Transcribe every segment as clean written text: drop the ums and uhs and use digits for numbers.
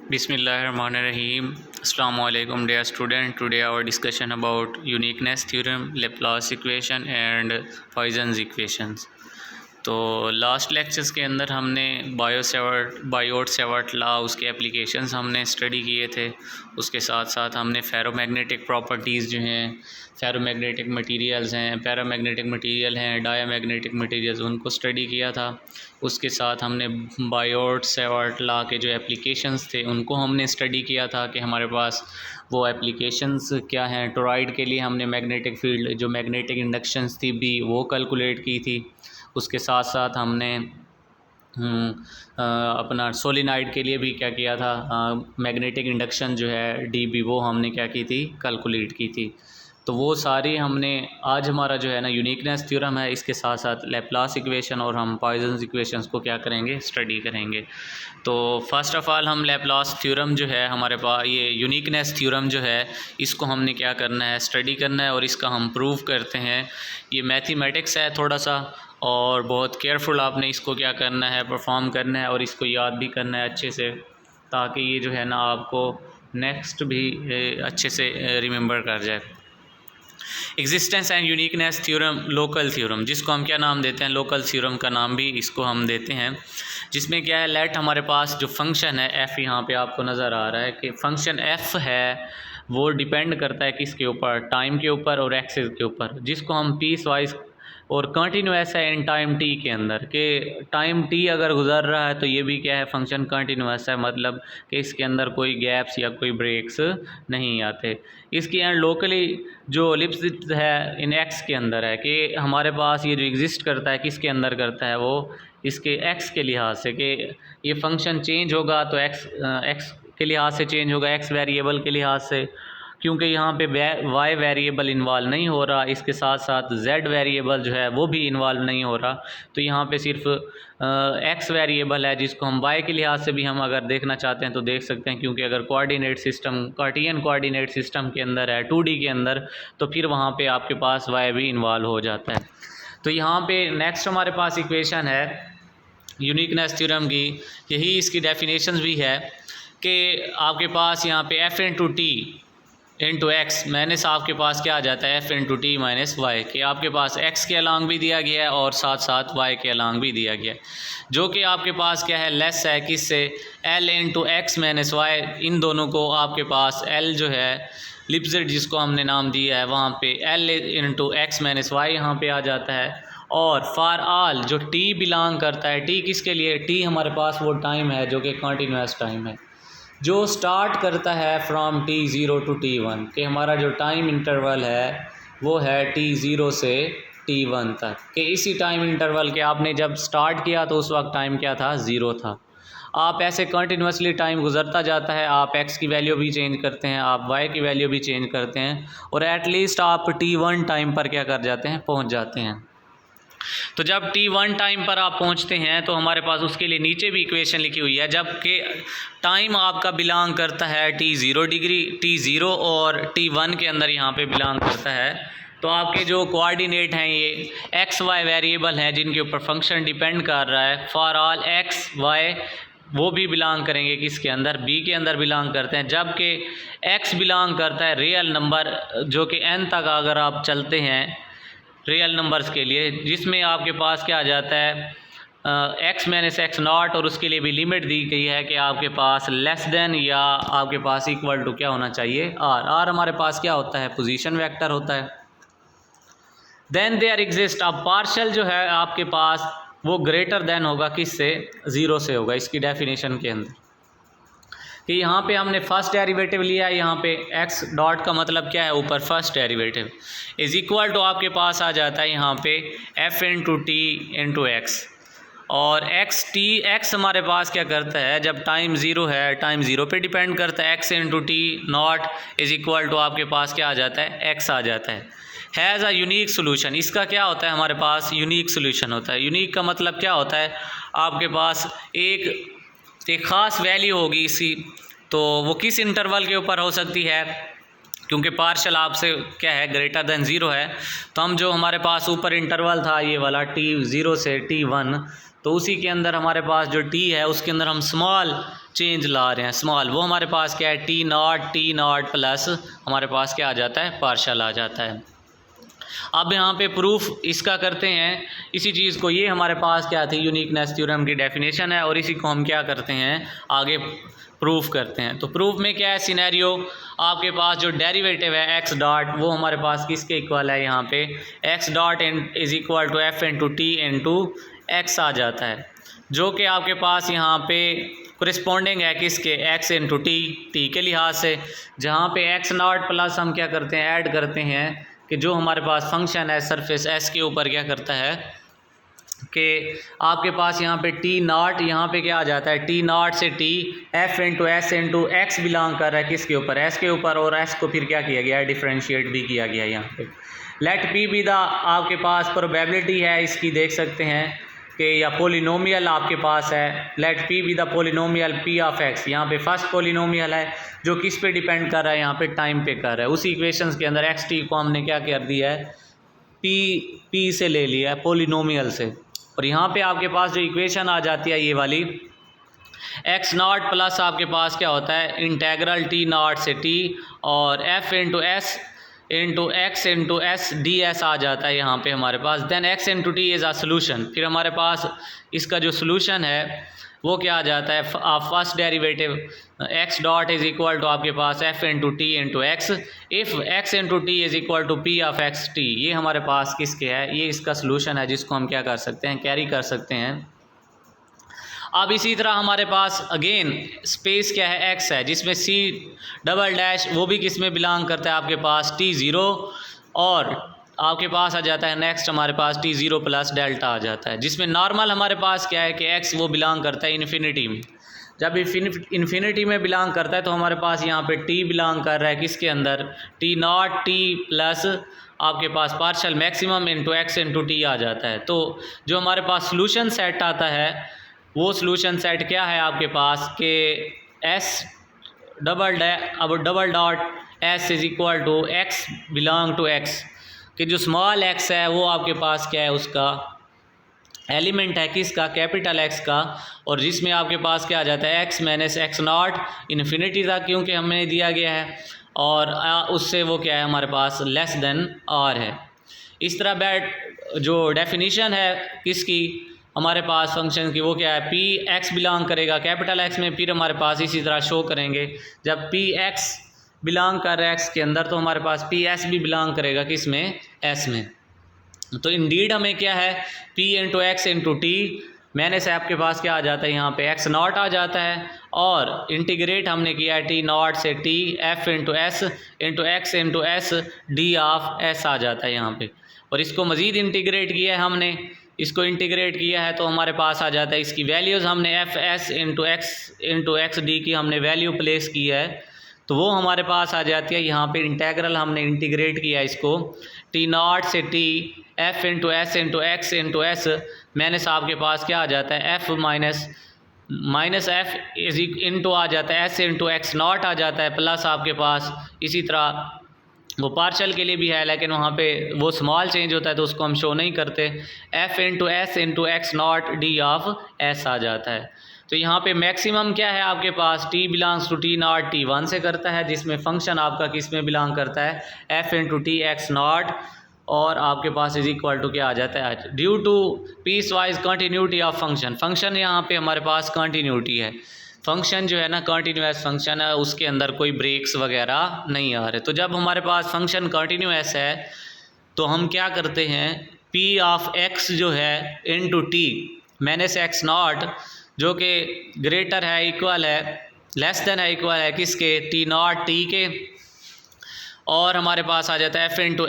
Bismillahirrahmanirrahim. Assalamu alaikum dear student. Today our discussion about uniqueness theorem, Laplace equation and Poisson's equations. तो last lectures के अंदर हमने Biot Savart law उसके applications हमने study किए थे। उसके साथ साथ हमने फेरोमैग्नेटिक प्रॉपर्टीज़ जो हैं, फेरोमैग्नेटिक मटेरियल्स हैं, पैरामैग्नेटिक मटेरियल हैं, डायामैग्नेटिक मटेरियल्स, उनको स्टडी किया था। उसके साथ हमने बायोट सेवर्ट लॉ के जो एप्लीकेशंस थे उनको हमने स्टडी किया था कि हमारे पास वो एप्लीकेशंस क्या हैं। टोरॉइड के लिए हमने मैग्नेटिक फील्ड जो मैग्नेटिक इंडक्शंस थी बी वो कैलकुलेट की थी। उसके साथ साथ हमने अपना सोलिनाइड के लिए भी क्या किया था, मैग्नेटिक इंडक्शन जो है डी बी वो हमने क्या की थी, कैलकुलेट की थी। तो वो सारी हमने आज हमारा जो है ना यूनिकनेस थ्योरम है, इसके साथ साथ लैप्लास इक्वेशन और हम पॉइजन्स इक्वेशंस को क्या करेंगे, स्टडी करेंगे। तो फर्स्ट ऑफ़ ऑल हम लैप्लास थ्योरम जो है हमारे पास, ये यूनिकनेस थ्योरम जो है इसको हमने क्या करना है, स्टडी करना है और इसका हम प्रूव करते हैं। ये मैथमेटिक्स है थोड़ा सा, और बहुत केयरफुल आपने इसको क्या करना है, परफॉर्म करना है और इसको याद भी करना है अच्छे से, ताकि ये जो है ना आपको नेक्स्ट भी अच्छे से रिमेंबर कर जाए। Existence and uniqueness theorem, local theorem, जिसको हम क्या नाम देते हैं, लोकल थ्योरम का नाम भी इसको हम देते हैं। जिसमें क्या है, लेट हमारे पास जो फंक्शन है एफ़, यहाँ पे आपको नज़र आ रहा है कि फंक्शन एफ़ है वो डिपेंड करता है किसके ऊपर, टाइम के ऊपर और एक्सिस के ऊपर, जिसको हम पीस वाइज और कंटिन्यूस है इन टाइम टी के अंदर, कि टाइम टी अगर गुजर रहा है तो ये भी क्या है, फंक्शन कंटिन्यूस है, मतलब कि इसके अंदर कोई गैप्स या कोई ब्रेक्स नहीं आते। इसकी एंड लोकली जो एलिप्स है इन एक्स के अंदर है, कि हमारे पास ये जो एग्जिस्ट करता है किसके अंदर करता है, वो इसके एक्स के लिहाज से, कि ये फंक्शन चेंज होगा तो एक्स के लिहाज से चेंज होगा, एक्स वेरिएबल के लिहाज से, क्योंकि यहाँ पे वाई वेरिएबल इन्वॉल्व नहीं हो रहा, इसके साथ साथ जेड वेरिएबल जो है वो भी इन्वॉल्व नहीं हो रहा। तो यहाँ पे सिर्फ एक्स वेरिएबल है, जिसको हम वाई के लिहाज से भी हम अगर देखना चाहते हैं तो देख सकते हैं, क्योंकि अगर कोऑर्डिनेट सिस्टम कार्टियन कोऑर्डिनेट सिस्टम के अंदर है 2D के अंदर, तो फिर वहाँ पे आपके पास वाई भी इन्वॉल्व हो जाता है। तो यहाँ पे नेक्स्ट हमारे पास इक्वेशन है यूनिकनेस थ्योरम की, यही इसकी डेफिनेशंस भी है कि आपके पास यहाँ पे F into T into X minus आपके पास क्या आ जाता है, F into T minus Y, कि आपके पास एक्स के अलॉन्ग भी दिया गया है और साथ साथ वाई के अलॉन्ग भी दिया गया है, जो कि आपके पास क्या है, लेस है किससे, L into X minus Y. इन दोनों को आपके पास एल जो है लिप्जेड जिसको हमने नाम दिया है, वहाँ पे L into X minus Y यहाँ पे आ जाता है। और फॉर ऑल जो टी बिलोंग करता है, टी किसके लिए, टी हमारे पास वो टाइम है जो कि कंटिन्यूस टाइम है, जो स्टार्ट करता है फ्रॉम T0 टू T1, कि हमारा जो टाइम इंटरवल है वो है T0 से T1 तक, कि इसी टाइम इंटरवल के आपने जब स्टार्ट किया तो उस वक्त टाइम क्या था, ज़ीरो था। आप ऐसे कंटिन्यूसली टाइम गुजरता जाता है, आप x की वैल्यू भी चेंज करते हैं, आप y की वैल्यू भी चेंज करते हैं, और एटलीस्ट आप T1 टाइम पर क्या कर जाते हैं, पहुंच जाते हैं। तो जब T1 टाइम पर आप पहुंचते हैं तो हमारे पास उसके लिए नीचे भी इक्वेशन लिखी हुई है, जबकि टाइम आपका बिलोंग करता है T0 डिग्री, T0 और T1 के अंदर यहाँ पे बिलोंग करता है। तो आपके जो कोऑर्डिनेट हैं ये एक्स वाई वेरिएबल हैं जिनके ऊपर फंक्शन डिपेंड कर रहा है, फॉर ऑल एक्स वाई वो भी बिलोंग करेंगे किसके अंदर, बी के अंदर बिलोंग करते हैं, जबकि एक्स बिलोंग करता है रियल नंबर जो कि n तक अगर आप चलते हैं रियल नंबर्स के लिए, जिसमें आपके पास क्या आ जाता है एक्स माइनस एक्स नॉट, और उसके लिए भी लिमिट दी गई है कि आपके पास लेस देन या आपके पास इक्वल टू क्या होना चाहिए, आर। आर हमारे पास क्या होता है, पोजीशन वेक्टर होता है। देन देयर एग्जिस्ट, अब पार्शल जो है आपके पास वो ग्रेटर देन होगा किससे, ज़ीरो से होगा, इसकी डेफिनेशन के अंदर, कि यहाँ पे हमने फर्स्ट डेरिवेटिव लिया है, यहाँ पे एक्स डॉट का मतलब क्या है, ऊपर first derivative is equal to आपके पास आ जाता है यहाँ पे F into T into X, और एक्स हमारे पास क्या करता है, जब टाइम ज़ीरो है, टाइम ज़ीरो पे डिपेंड करता है, x into T not is equal to आपके पास क्या आ जाता है, एक्स आ जाता है। हैज़ अ यूनिक सोल्यूशन, इसका क्या होता है, हमारे पास यूनिक सोल्यूशन होता है। यूनिक का मतलब क्या होता है, आपके पास एक ख़ास वैल्यू होगी इसी, तो वो किस इंटरवल के ऊपर हो सकती है, क्योंकि पार्शल आपसे क्या है, ग्रेटर देन ज़ीरो है, तो हम जो हमारे पास ऊपर इंटरवल था ये वाला T0 से T1, तो उसी के अंदर हमारे पास जो T है उसके अंदर हम स्मॉल चेंज ला रहे हैं स्मॉल, वो हमारे पास क्या है टी नॉट प्लस हमारे पास क्या आ जाता है पार्शल आ जाता है। अब यहाँ पे प्रूफ इसका करते हैं इसी चीज़ को, ये हमारे पास क्या थी यूनिकनेस थ्योरम की डेफिनेशन है और इसी को हम क्या करते हैं आगे प्रूफ करते हैं। तो प्रूफ में क्या है सिनेरियो, आपके पास जो डेरिवेटिव है एक्स डॉट वो हमारे पास किसके इक्वल है, यहाँ पे X dot is equal to F into T into X आ जाता है, जो कि आपके पास यहाँ पे कोरिस्पोंडिंग है किसके एक्स इंटू टी के लिहाज से, जहाँ पे एक्स नॉट प्लस हम क्या करते हैं ऐड करते हैं कि जो हमारे पास फंक्शन है सरफेस एस के ऊपर क्या करता है कि आपके पास यहाँ पे टी नॉट यहाँ पे क्या आ जाता है टी नॉट से T F into S into x belong कर रहा है किसके ऊपर एस के ऊपर, और एस को फिर क्या किया गया है डिफ्रेंशिएट भी किया गया है यहाँ पे। लेट पी बी द आपके पास प्रोबेबिलिटी है इसकी, देख सकते हैं कि या पोलिनोमियल आपके पास है, let P be the polynomial P of X, यहाँ पे फर्स्ट पोलिनोमियल है जो किस पे डिपेंड कर रहा है यहाँ पे टाइम पे कर रहा है। उसी इक्वेशंस के अंदर एक्स टी को हमने क्या कर दिया है पी से ले लिया है पोलिनोमियल से, और यहाँ पे आपके पास जो इक्वेशन आ जाती है ये वाली एक्स नॉट प्लस आपके पास क्या होता है इंटेग्रल टी नॉट से टी और F into S into x into S D S आ जाता है यहाँ पे हमारे पास। Then X into T is a solution, फिर हमारे पास इसका जो सोल्यूशन है वो क्या आ जाता है first derivative X dot is equal to आपके पास F into T into X if X into T is equal to P of X T, ये हमारे पास किसके है, ये इसका सोल्यूशन है जिसको हम क्या कर सकते हैं कैरी कर सकते हैं। अब इसी तरह हमारे पास अगेन स्पेस क्या है एक्स है जिसमें सी डबल डैश वो भी किस में बिलोंग करता है आपके पास टी ज़ीरो, और आपके पास आ जाता है नेक्स्ट हमारे पास टी ज़ीरो प्लस डेल्टा आ जाता है, जिसमें नॉर्मल हमारे पास क्या है कि एक्स वो बिलोंग करता है इन्फिनिटी में। जब इन्फिनिटी में बिलोंग करता है तो हमारे पास यहाँ पे टी बिलोंग कर रहा है किसके अंदर टी नॉट टी प्लस आपके पास partial maximum into x into T आ जाता है। तो जो हमारे पास सोल्यूशन सेट आता है वो सोल्यूशन सेट क्या है आपके पास कि S double dot S is equal to X belong to X, कि जो स्मॉल एक्स है वो आपके पास क्या है उसका एलिमेंट है किसका कैपिटल एक्स का, और जिसमें आपके पास क्या आ जाता है x minus x naught infinity था क्योंकि हमें दिया गया है, और उससे वो क्या है हमारे पास लेस देन आर है। इस तरह जो डेफिनीशन है किसकी हमारे पास फंक्शन की वो क्या है पी एक्स बिलोंग करेगा कैपिटल एक्स में, फिर हमारे पास इसी तरह शो करेंगे जब पी एक्स बिलोंग कर रहा है एक्स के अंदर तो हमारे पास पी एस भी बिलोंग करेगा किस में एस में। तो इंडीड हमें क्या है P into x into T मैंने से आपके पास क्या आ जाता है यहाँ पे एक्स नॉट आ जाता है, और इंटीग्रेट हमने किया है टी नॉट से T F into x into S D of S आ जाता है यहाँ पे, और इसको मज़ीद इंटीग्रेट किया है हमने, इसको इंटीग्रेट किया है तो हमारे पास आ जाता है इसकी वैल्यूज़ हमने F S into x D की हमने वैल्यू प्लेस की है तो वो हमारे पास आ जाती है यहाँ पे इंटेग्रल हमने इंटीग्रेट किया इसको टी नॉट से T F into x into S मैंने से आपके पास क्या आ जाता है F minus F is into आ जाता है एस इंटू एक्स नॉट आ जाता है, प्लस आपके पास इसी तरह वो पार्शल के लिए भी है लेकिन वहाँ पे वो स्मॉल चेंज होता है तो उसको हम शो नहीं करते, F into x not D of S आ जाता है। तो यहाँ पे मैक्सिमम क्या है आपके पास T belongs to T not T one से करता है, जिसमें फंक्शन आपका किस में बिलोंग करता है F into T x naught, और आपके पास इज इक्वल टू क्या आ जाता है due to piecewise continuity of function यहाँ पे हमारे पास कंटिन्यूटी है, फंक्शन जो है ना कंटिन्यूअस फंक्शन है उसके अंदर कोई ब्रेक्स वगैरह नहीं आ रहे। तो जब हमारे पास फंक्शन कंटिन्यूअस है तो हम क्या करते हैं पी ऑफ एक्स जो है into T minus x not जो कि ग्रेटर है इक्वल है लेस देन है इक्वल है किसके टी नॉट टी के, और हमारे पास आ जाता है एफ इंटू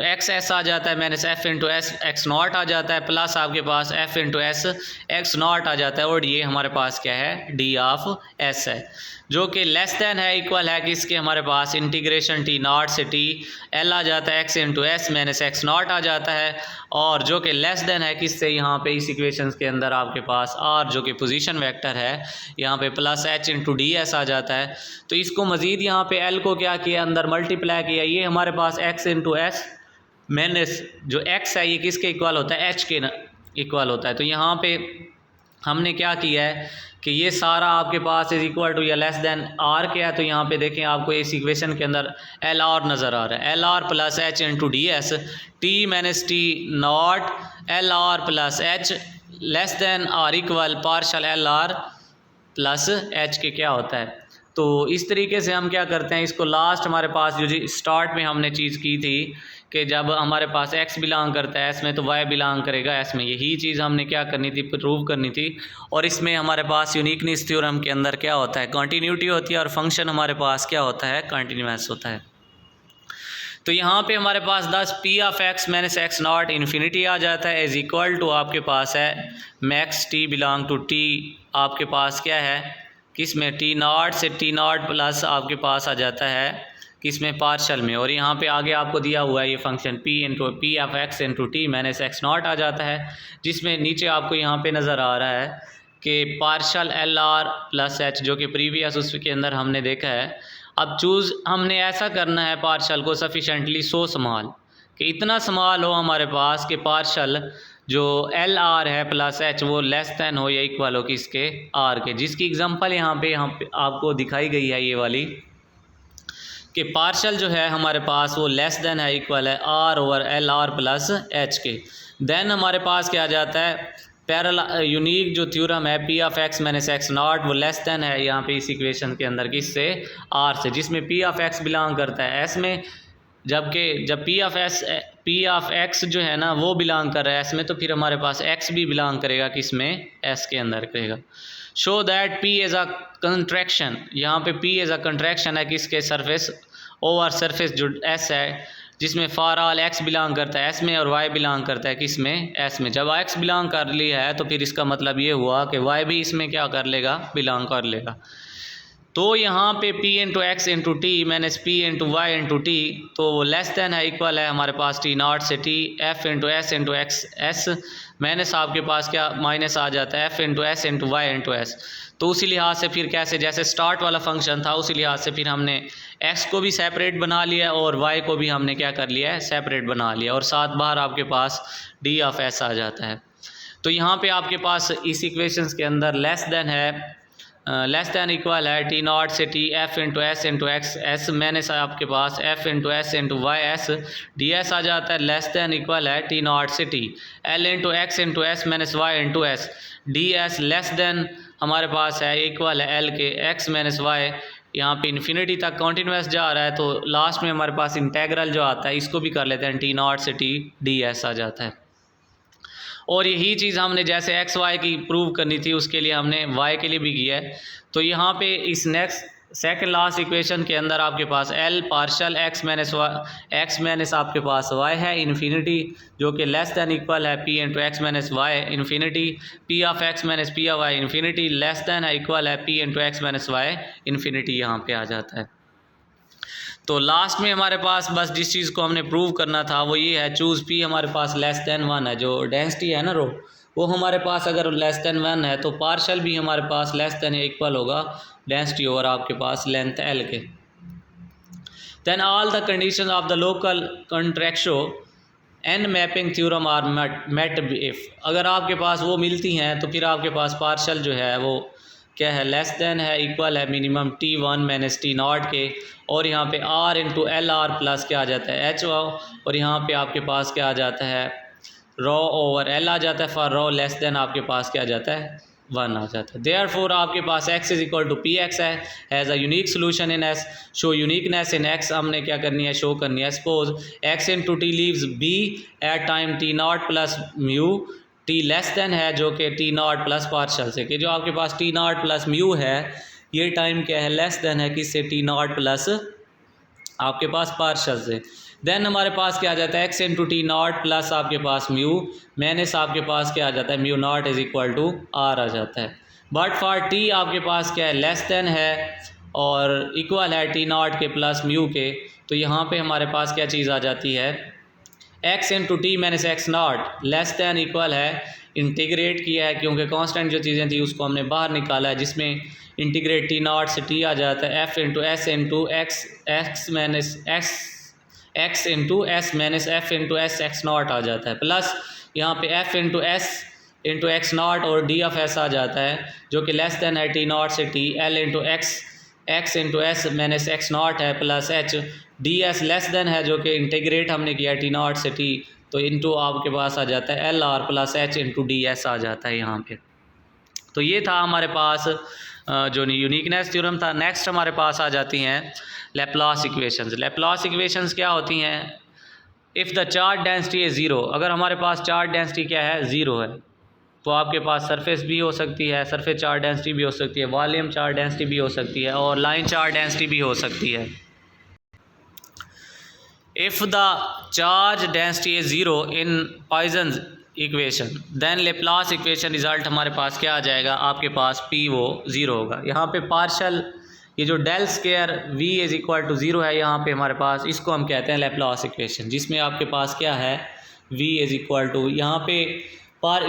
एक्स एस आ जाता है minus f into x not आ जाता है, प्लस आपके पास एफ इंटू एक्स नॉट आ जाता है, और ये हमारे पास क्या है डी ऑफ एस है जो कि लेस देन है इक्वल है किसके हमारे पास इंटीग्रेशन टी नॉट से टी एल आ जाता है x into s minus x not आ जाता है, और जो कि लेस देन है किससे यहाँ पे इस इक्वेशंस के अंदर आपके पास आर जो कि पोजीशन वेक्टर है यहाँ पे plus H into D S आ जाता है। तो इसको मज़ीद यहाँ पे एल को क्या किया अंदर मल्टीप्लाई किया, ये हमारे पास एक्स इंटू एस माइनस जो एक्स है ये किसके इक्वल होता है एच के इक्वल होता है, तो यहाँ पे हमने क्या किया है कि ये सारा आपके पास इज इक्वल टू या लेस देन आर क्या है, तो यहाँ पे देखें आपको इस इक्वेशन के अंदर एल आर नज़र आ रहा है, L R plus H into D S T minus T not L are plus H less than or equal partial L are plus H के क्या होता है। तो इस तरीके से हम क्या करते हैं, इसको लास्ट हमारे पास जो जी स्टार्ट में हमने चीज़ की थी कि जब हमारे पास x बिलोंग करता है एस में तो y बिलोंग करेगा एस में, यही चीज़ हमने क्या करनी थी, प्रूव करनी थी। और इसमें हमारे पास यूनिकनेस थ्योरम के अंदर क्या होता है, कंटिन्यूटी होती है और फंक्शन हमारे पास क्या होता है, कंटिन्यूअस होता है। तो यहाँ पे हमारे पास 10 p of x minus x naught infinity आ जाता है इज इक्वल टू आपके पास है max t belong to t आपके पास क्या है, किस में टी नॉट से टी नॉट प्लस आपके पास आ जाता है किस में, पार्शल में। और यहाँ पे आगे आपको दिया हुआ है ये function p into p of x into T minus x not आ जाता है, जिसमें नीचे आपको यहाँ पे नज़र आ रहा है कि partial L are plus H जो कि प्रीवियस उसके अंदर हमने देखा है। अब चूज़ हमने ऐसा करना है पार्शल को सफिशेंटली सो स्मॉल कि इतना स्मॉल हो हमारे पास कि पार्शल जो एल आर है प्लस एच वो लेस दैन हो या इक्वल हो किसके, आर के, जिसकी एग्जांपल यहाँ पे आपको दिखाई गई है ये वाली कि पार्शल जो है हमारे पास वो लेस देन है इक्वल है R over L are plus H के। देन हमारे पास क्या आ जाता है, पैरेलल यूनिक जो थ्योरम है P of x minus x not वो लेस देन है यहाँ पे इस इक्वेशन के अंदर किससे, आर से, जिसमें पी ऑफ एक्स बिलोंग करता है एस में, जबकि जब पी ऑफ एक्स जो है ना वो बिलोंग कर रहा है एस में, तो फिर हमारे पास एक्स भी बिलोंग करेगा किस में, एस के अंदर करेगा। Show that P is a contraction, यहाँ पे पी एज अ कंट्रैक्शन है किसके, सरफेस ओवर सरफेस जो एस है, जिसमें फॉर ऑल एक्स बिलोंग करता है एस में और वाई बिलोंग करता है किस में, एस में। जब एक्स बिलोंग कर लिया है तो फिर इसका मतलब ये हुआ कि वाई भी इसमें क्या कर लेगा, बिलोंग कर लेगा। तो यहाँ पे p into x into T minus P into Y into T, तो वो लेस देन है इक्वल है हमारे पास टी नॉट से T F into S into x S minus आपके पास क्या माइनस आ जाता है F into S into Y into S. तो उसी लिहाज से फिर कैसे, जैसे स्टार्ट वाला फंक्शन था उसी लिहाज से फिर हमने x को भी सेपरेट बना लिया और y को भी हमने क्या कर लिया है, सेपरेट बना लिया, और साथ बाहर आपके पास d ऑफ s आ जाता है। तो यहाँ पे आपके पास इस इक्वेशंस के अंदर लेस देन इक्वल है टी नॉट से T F into S into x S minus आपके पास F into S into y s D S आ जाता है, लेस देन इक्वल है टी नॉट से t l into x into s minus y into S D s less than हमारे पास है इक्वल है एल के एक्स माइनस वाई, यहाँ पे इन्फिनिटी तक कॉन्टीन्यूस जा रहा है, तो लास्ट में हमारे पास इंटेग्रल जो आता है इसको भी कर लेते हैं, टी नॉट से टी डी एस आ जाता है। और यही चीज़ हमने जैसे एक्स वाई की प्रूव करनी थी उसके लिए हमने वाई के लिए भी किया है। तो यहाँ पे इस नेक्स्ट सेकंड लास्ट इक्वेशन के अंदर आपके पास एल पार्शल एक्स माइनस आपके पास वाई है इन्फिनिटी, जो कि लेस देन इक्वल है P into X minus Y infinity, P of x minus P of Y infinity less than है इक्वल है P into X minus Y infinity, यहाँ पे आ जाता है। तो लास्ट में हमारे पास बस जिस चीज़ को हमने प्रूव करना था वो ये है, चूज़ पी हमारे पास लेस देन 1 है, जो डेंसिटी है ना रो वो हमारे पास अगर लेस देन 1 है तो पार्शल भी हमारे पास लेस देन इक्वल होगा डेंसिटी और आपके पास लेंथ एल के। Then all the condition of the local contraction and mapping theorem are met if, अगर आपके पास वो मिलती हैं तो फिर आपके पास पार्शल जो है वो क्या है, लेस देन है इक्वल है minimum T1 minus T not के, और यहाँ पे R into L R plus क्या आ जाता है H और यहाँ पे आपके पास क्या आ जाता है रो ओवर एल आ जाता है, फॉर रो लेस देन आपके पास क्या आ जाता है 1 आ जाता है। देयरफॉर आपके पास x is equal to p x है has a unique solution in s, show uniqueness in x हमने क्या करनी है, शो करनी है। Suppose x into t leaves b at time t naught plus mu, t less than है जो कि टी नॉट प्लस पार्शल से, कि जो आपके पास टी नॉट प्लस म्यू है ये टाइम क्या है, लेस देन है किससे, टी नॉट प्लस आपके पास पार्शल से। देन हमारे पास क्या आ जाता है x into T naught plus आपके पास म्यू माइनस आपके पास क्या आ जाता है mu naught is equal to r आ जाता है। बट फॉर टी आपके पास क्या है, लेस देन है और इक्वल है टी नॉट के प्लस म्यू के, तो यहाँ पे हमारे पास क्या चीज़ आ जाती है, x into T minus x not less than equal है, इंटीग्रेट किया है क्योंकि कांस्टेंट जो चीज़ें थी उसको हमने बाहर निकाला है, जिसमें इंटीग्रेट टी नॉट से टी आ जाता है f into S into x into s minus f into s x not आ जाता है, प्लस यहाँ पे f into S into x naught और डी ऑफ एस आ जाता है जो कि लेस देन है टी नॉट से t, l into x into s minus x naught है plus h, d s less than है जो कि इंटीग्रेट हमने किया टी नॉट से टी, तो इंटू आपके पास आ जाता है L R plus H into D S आ जाता है यहाँ पे। तो ये था हमारे पास जो यूनिकनेस थ्योरम था। नेक्स्ट हमारे पास आ जाती हैं लैप्लास इक्वेशंस। लैप्लास इक्वेशंस क्या होती हैं? If the charge density is zero, अगर हमारे पास चार्ज डेंसिटी क्या है, ज़ीरो है, तो आपके पास सरफेस भी हो सकती है, सरफेस चार्ज डेंसिटी भी हो सकती है, वॉल्यूम चार्ज डेंसिटी भी हो सकती है और लाइन चार्ज डेंसिटी भी हो सकती है। If the charge density is zero in Poisson's equation then Laplace equation result हमारे पास क्या आ जाएगा, आपके पास पी वो ज़ीरो होगा। यहाँ पे पार्शल ये जो del square v is equal to zero है, यहाँ पे हमारे पास इसको हम कहते हैं लेप्लास इक्वेशन, जिसमें आपके पास क्या है v इज़ इक्वल टू यहाँ पे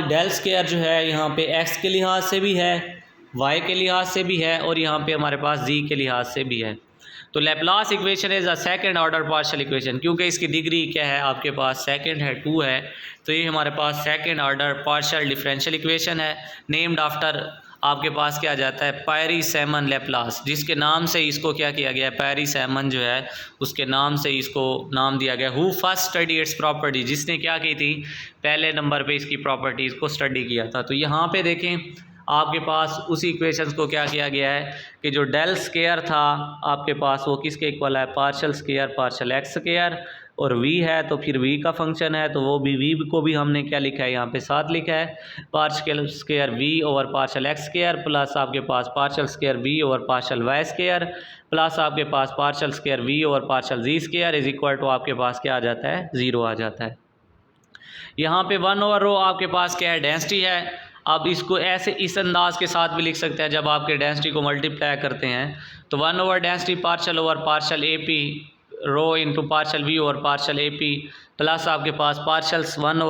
डेल स्केयर जो है यहाँ पे x के लिहाज से भी है, y के लिहाज से भी है और यहाँ पे हमारे पास z के लिहाज से भी है। तो Laplace equation is a second order partial equation, क्योंकि इसकी डिग्री क्या है आपके पास सेकंड है, 2 है, तो ये हमारे पास second order partial differential equation है। नेम्ड आफ्टर आपके पास क्या आ जाता है, पैरी सैमन लैप्लास, जिसके नाम से इसको क्या किया गया है, पैरी सैमन जो है उसके नाम से इसको नाम दिया गया। Who first study it's property, जिसने क्या की थी, पहले नंबर पे इसकी प्रॉपर्टीज़ को स्टडी किया था। तो यहाँ पे देखें आपके पास उसी इक्वेशंस को क्या किया गया है कि जो डेल स्केयर था आपके पास वो किसके इक्वल है, partial square partial x square, और v है तो फिर v का फंक्शन है तो वो भी v को भी हमने क्या लिखा है यहाँ पे साथ लिखा है, partial square v over partial x square plus आपके पास partial square v over partial y square plus आपके पास partial square v over partial ji square is equal to आपके पास क्या आ जाता है, ज़ीरो आ जाता है। यहाँ पे 1 ओवर रो आपके पास क्या है, डेंसिटी है। आप इसको ऐसे इस अंदाज के साथ भी लिख सकते हैं, जब आपके डेंसिटी को मल्टीप्लाई करते हैं तो 1 over density partial over partial A P rho into partial V over partial A P plus आपके पास partials 1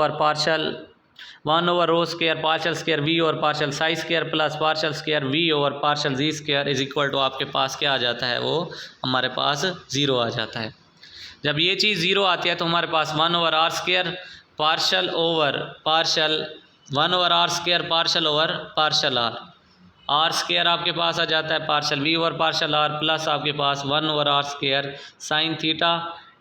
over rho square partial square V over partial psi square plus partial square V over partial ji square is equal to आपके पास क्या आ जाता है, वो हमारे पास ज़ीरो आ जाता है। जब ये चीज़ ज़ीरो आती है तो हमारे पास 1 over are square partial over partial 1 over are square partial over partial R square आपके पास आ जाता है partial V over partial R plus आपके पास 1 over are square sine theta.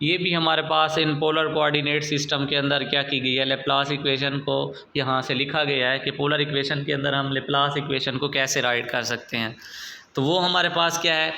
ये भी हमारे पास इन पोलर कोऑर्डिनेट सिस्टम के अंदर क्या की गई है, लेप्लास इक्वेशन को यहाँ से लिखा गया है कि पोलर इक्वेशन के अंदर हम लेप्लास इक्वेशन को कैसे राइट कर सकते हैं। तो वो हमारे पास क्या है,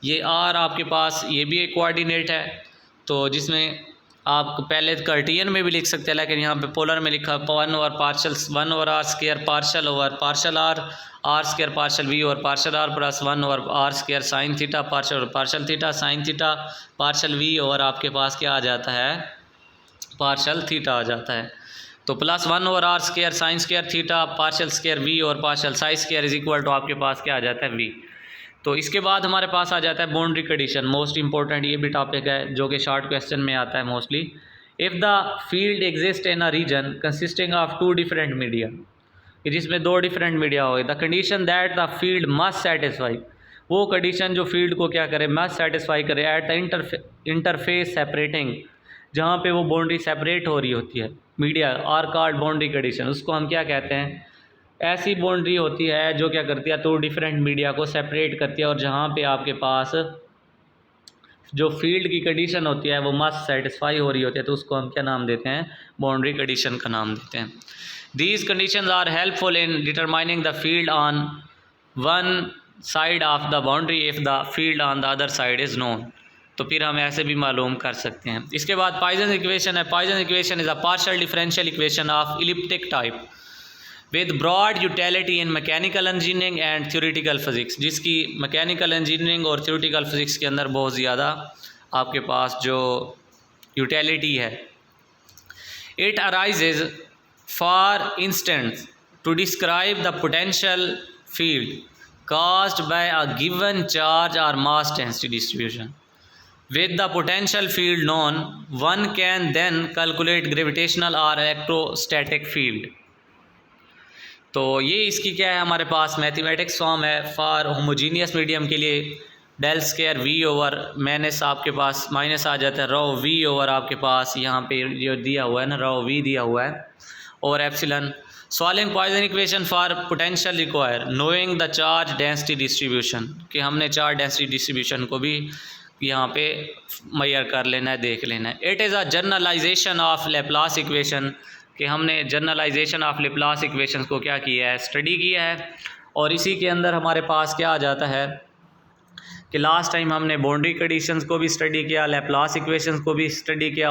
ये आर आपके पास ये भी एक कोऑर्डिनेट है, तो जिसमें आप पहले कार्टियन में भी लिख सकते हैं, लेकिन यहाँ पे पोलर में लिखा 1 over are square partial over partial R square partial V over partial R plus 1 over are square sine theta partial over partial theta sine theta partial V over आपके पास क्या आ जाता है, पार्शियल थीटा आ जाता है। तो plus 1 over are square sine square theta partial square v और partial psi square is equal to आपके पास क्या आ जाता है, वी। तो इसके बाद हमारे पास आ जाता है बाउंड्री कंडीशन, मोस्ट इंपॉर्टेंट ये भी टॉपिक है जो कि शॉर्ट क्वेश्चन में आता है mostly. If the field exist in a region consisting of 2 different media, जिसमें 2 डिफरेंट मीडिया हो, the condition that the field must satisfy, वो कंडीशन जो फील्ड को क्या करे, मस्ट सेटिस्फाई करे एट द इंटरफेस सेपरेटिंग, जहाँ पे वो बाउंड्री सेपरेट हो रही होती है media, are called boundary condition, उसको हम क्या कहते हैं, ऐसी बाउंड्री होती है जो क्या करती है 2 डिफरेंट मीडिया को सेपरेट करती है, और जहाँ पे आपके पास जो फील्ड की कंडीशन होती है वो मस्ट सेटिस्फाई हो रही होती है, तो उसको हम क्या नाम देते हैं, बाउंड्री कंडीशन का नाम देते हैं। These conditions are helpful in determining the field on one side of the boundary if the field on the other side is known, तो फिर हम ऐसे भी मालूम कर सकते हैं। इसके बाद पॉइसन इक्वेशन है। Poisson equation is a partial differential equation of elliptic type with broad utility in mechanical engineering and theoretical physics, जिसकी मैकेनिकल इंजीनियरिंग और थ्योरेटिकल फिजिक्स के अंदर बहुत ज़्यादा आपके पास जो यूटिलिटी है। It arises for instance to describe the potential field caused by a given charge or mass density distribution. With the potential field known, one can then calculate gravitational or electrostatic field. तो ये इसकी क्या है, हमारे पास mathematics form है for homogeneous medium के लिए del square V over minus आपके पास माइनस आ जाता है रो वी ओवर आपके पास यहाँ पे जो दिया हुआ है ना रो वी दिया हुआ है और epsilon. Solving Poisson equation for potential require knowing the charge density distribution, कि हमने चार्ज डेंसिटी डिस्ट्रीब्यूशन को भी यहाँ पे मेजर कर लेना है, देख लेना है। It is a generalization of Laplace equation, कि हमने जनरलाइजेशन ऑफ लेप्लास इक्वेशन को क्या किया है, स्टडी किया है। और इसी के अंदर हमारे पास क्या आ जाता है कि लास्ट टाइम हमने बाउंड्री कंडीशंस को भी स्टडी किया, लेप्लास इक्वेशंस को भी स्टडी किया।